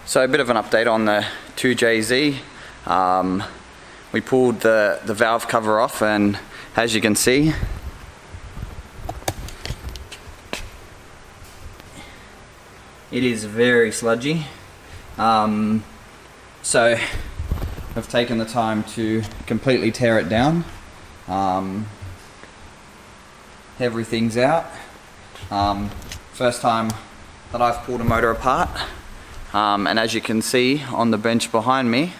So a bit of an update on the 2JZ. We pulled the valve cover off, and as you can see, it is very sludgy. So I've taken the time to completely tear it down. Everything's out. First time that I've pulled a motor apart. And as you can see on the bench behind me,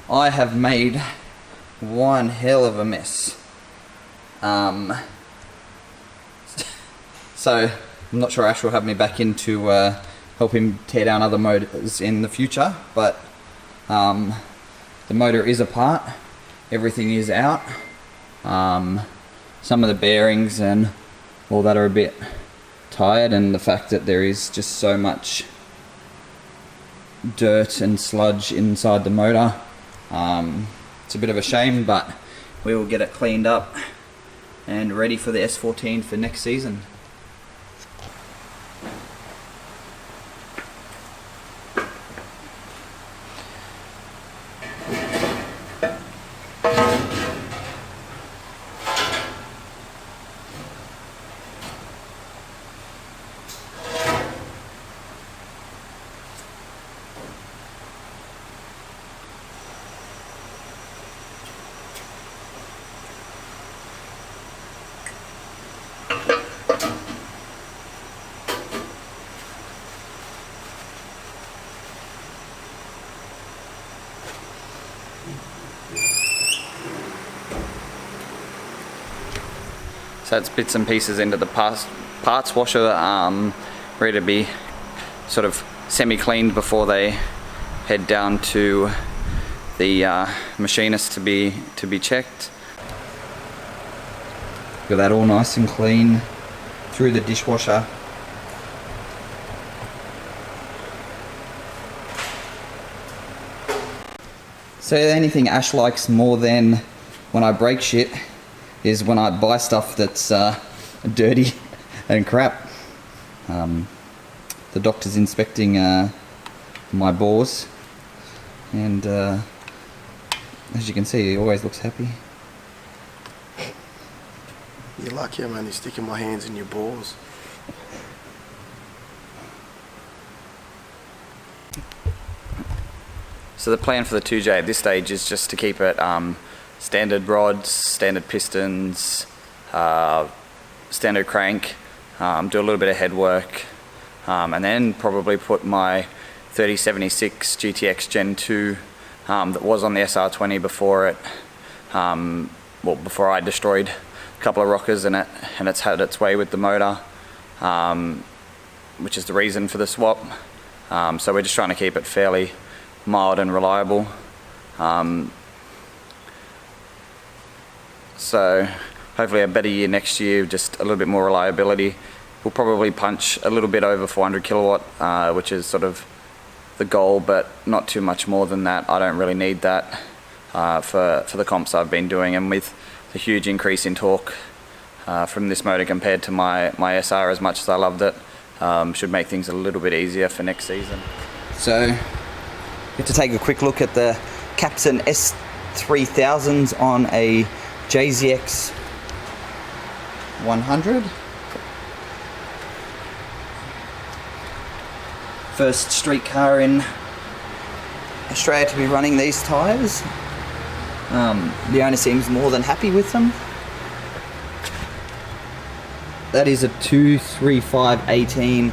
I have made one hell of a mess. So I'm not sure Ash will have me back in to help him tear down other motors in the future, but the motor is apart, everything is out. Some of the bearings and all that are a bit tired, and the fact that there is just so much dirt and sludge inside the motor, it's a bit of a shame, but we will get it cleaned up and ready for the S14 for next season. So it's bits and pieces into the parts washer, ready to be sort of semi-cleaned before they head down to the machinist to be checked. Got that all nice and clean through the dishwasher. So anything Ash likes more than when I break shit is when I buy stuff that's dirty and crap. The doctor's inspecting my bores, and as you can see, he always looks happy. You're lucky I'm only sticking my hands in your bores. So the plan for the 2J at this stage is just to keep it standard rods, standard pistons, standard crank, do a little bit of head work, and then probably put my 3076 GTX Gen 2 that was on the SR20 before it, before I destroyed a couple of rockers in it, and it's had its way with the motor, which is the reason for the swap. So we're just trying to keep it fairly mild and reliable. So hopefully a better year next year, just a little bit more reliability. We'll probably punch a little bit over 400 kilowatt, which is sort of the goal, but not too much more than that. I don't really need that for the comps I've been doing, and with the huge increase in torque from this motor compared to my SR, as much as I loved it, should make things a little bit easier for next season. So get to take a quick look at the Captain S3000s on a JZX 100. First street car in Australia to be running these tyres. The owner seems more than happy with them. That is a 235/18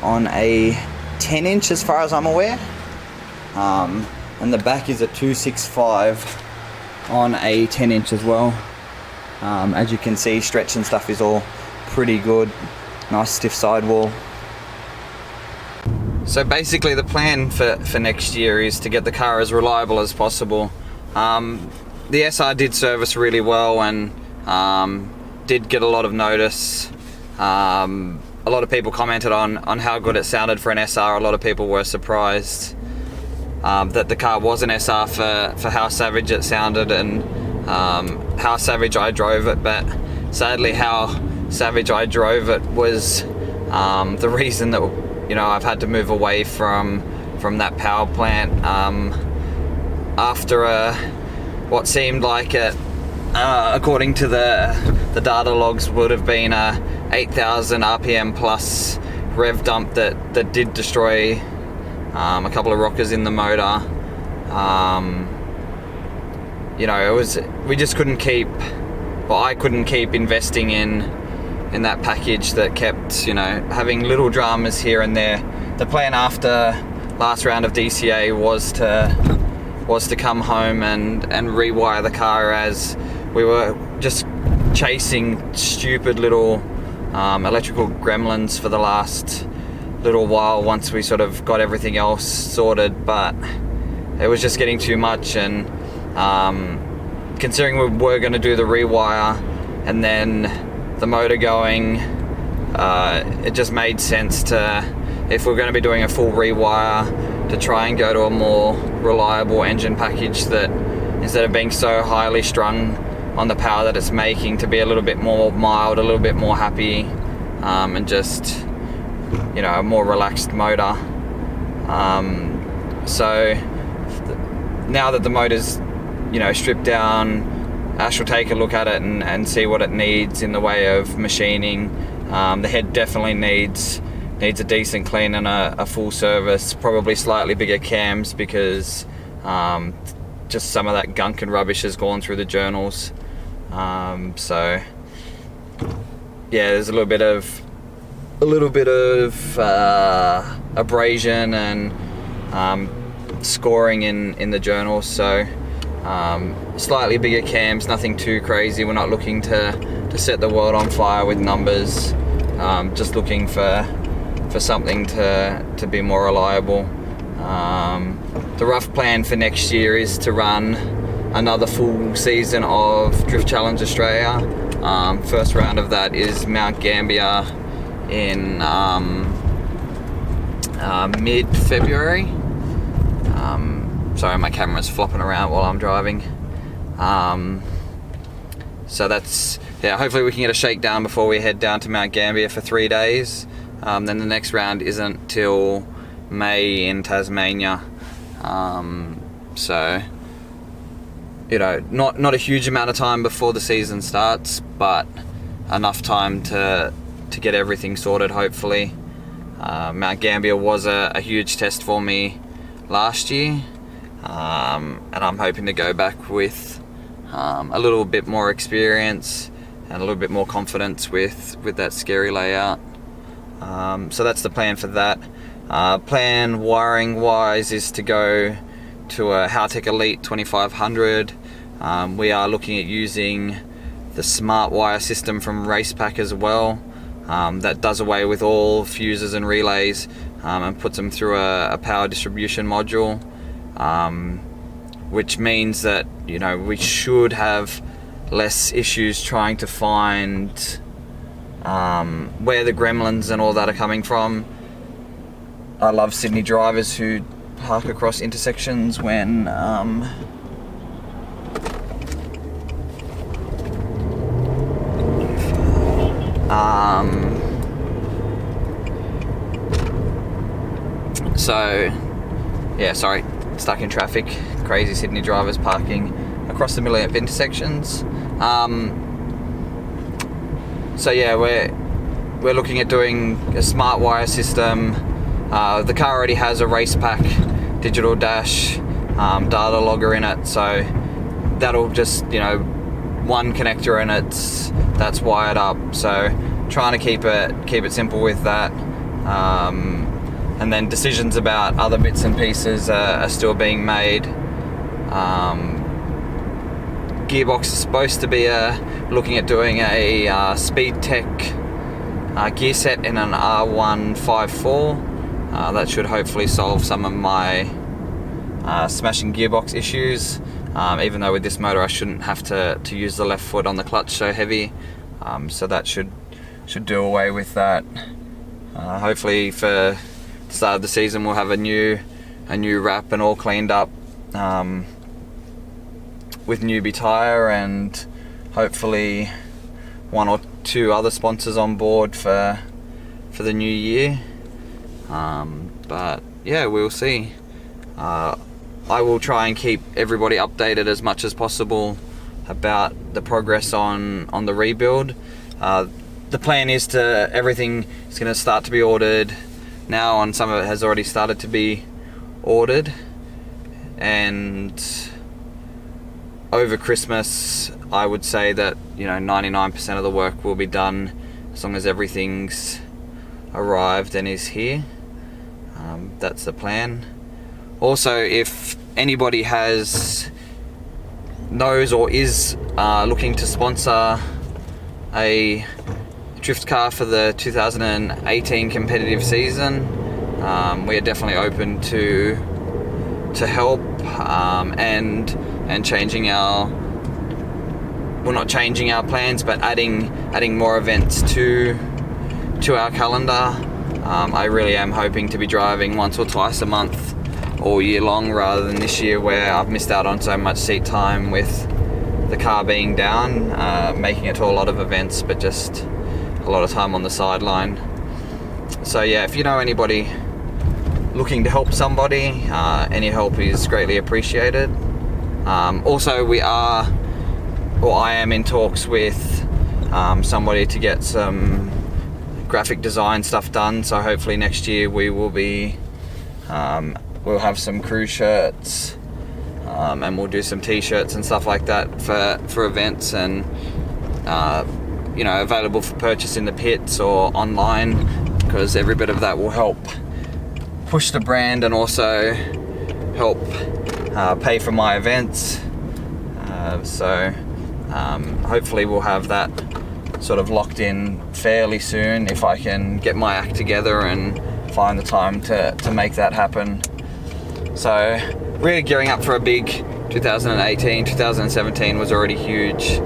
on a 10 inch as far as I'm aware. And the back is a 265 on a 10 inch as well. As you can see, stretch and stuff is all pretty good. Nice stiff sidewall. So basically the plan for next year is to get the car as reliable as possible. The SR did service really well and did get a lot of notice. A lot of people commented on how good it sounded for an SR. A lot of people were surprised that the car was an SR for how savage it sounded and how savage I drove it, but sadly how savage I drove it was the reason that I've had to move away from that power plant after what seemed like it, according to the data logs, would have been a 8,000 RPM plus rev dump that did destroy a couple of rockers in the motor. We just couldn't keep, I couldn't keep investing in that package that kept, having little dramas here and there. The plan after last round of DCA was to come home and rewire the car, as we were just chasing stupid little electrical gremlins for the last little while once we sort of got everything else sorted, but it was just getting too much. And considering we were going to do the rewire and then the motor going, it just made sense to, if we're going to be doing a full rewire, to try and go to a more reliable engine package that, instead of being so highly strung on the power that it's making, to be a little bit more mild, a little bit more happy, and just, a more relaxed motor. So now that the motor's, stripped down, Ash will take a look at it and see what it needs in the way of machining. The head definitely needs a decent clean and a full service, probably slightly bigger cams, because just some of that gunk and rubbish has gone through the journals. So yeah, there's a little bit of abrasion and scoring in the journals. So slightly bigger cams, nothing too crazy. We're not looking to set the world on fire with numbers, just looking for something to be more reliable. The rough plan for next year is to run another full season of Drift Challenge Australia. First round of that is Mount Gambier in mid-February. Sorry, my camera's flopping around while I'm driving. So that's, hopefully we can get a shakedown before we head down to Mount Gambier for 3 days. Then the next round isn't till May in Tasmania. So, not a huge amount of time before the season starts, but enough time to get everything sorted, hopefully. Mount Gambier was a huge test for me last year, and I'm hoping to go back with a little bit more experience and a little bit more confidence with that scary layout. So that's the plan for that. Plan wiring wise is to go to a Haltech Elite 2500. We are looking at using the smart wire system from Racepack as well. That does away with all fuses and relays and puts them through a power distribution module, which means that we should have less issues trying to find where the gremlins and all that are coming from. I love Sydney drivers who park across intersections when stuck in traffic. Crazy Sydney drivers parking across the middle of intersections. So yeah, we're looking at doing a smart wire system. The car already has a Racepack digital dash data logger in it, so that'll just one connector and that's wired up. So trying to keep it simple with that. And then decisions about other bits and pieces are still being made. Gearbox is supposed to be looking at doing a Speed Tech gear set in an R154. That should hopefully solve some of my smashing gearbox issues. Even though with this motor I shouldn't have to use the left foot on the clutch so heavy. So that should do away with that. Hopefully for the start of the season we'll have a new wrap and all cleaned up with newbie tyre, and hopefully one or two other sponsors on board for the new year. But yeah, we'll see. I will try and keep everybody updated as much as possible about the progress on the rebuild. The plan is everything is going to start to be ordered now, and some of it has already started to be ordered. And over Christmas, I would say that 99% of the work will be done as long as everything's arrived and is here. That's the plan. Also, if anybody knows or is looking to sponsor a drift car for the 2018 competitive season, we are definitely open to help and changing not changing our plans, but adding more events to our calendar. I really am hoping to be driving once or twice a month all year long, rather than this year where I've missed out on so much seat time with the car being down, making it to a lot of events, but just a lot of time on the sideline. So yeah, if you know anybody looking to help somebody, any help is greatly appreciated. Also, I am in talks with somebody to get some graphic design stuff done, so hopefully next year we will be we'll have some crew shirts, and we'll do some t-shirts and stuff like that for events, and available for purchase in the pits or online, because every bit of that will help push the brand and also help pay for my events. So hopefully we'll have that sort of locked in fairly soon, if I can get my act together and find the time to make that happen. So really gearing up for a big 2018. 2017 was already huge.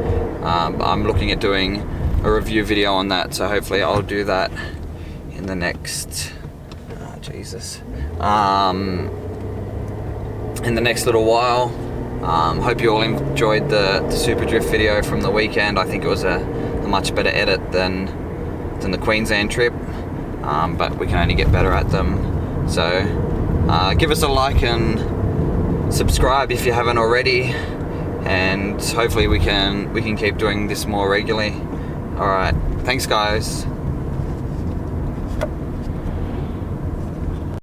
I'm looking at doing a review video on that, so hopefully I'll do that in the next in the next little while. Hope you all enjoyed the Super Drift video from the weekend. I think it was a much better edit than the Queensland trip, but we can only get better at them. So give us a like and subscribe if you haven't already, and hopefully we can keep doing this more regularly. Alright, thanks guys.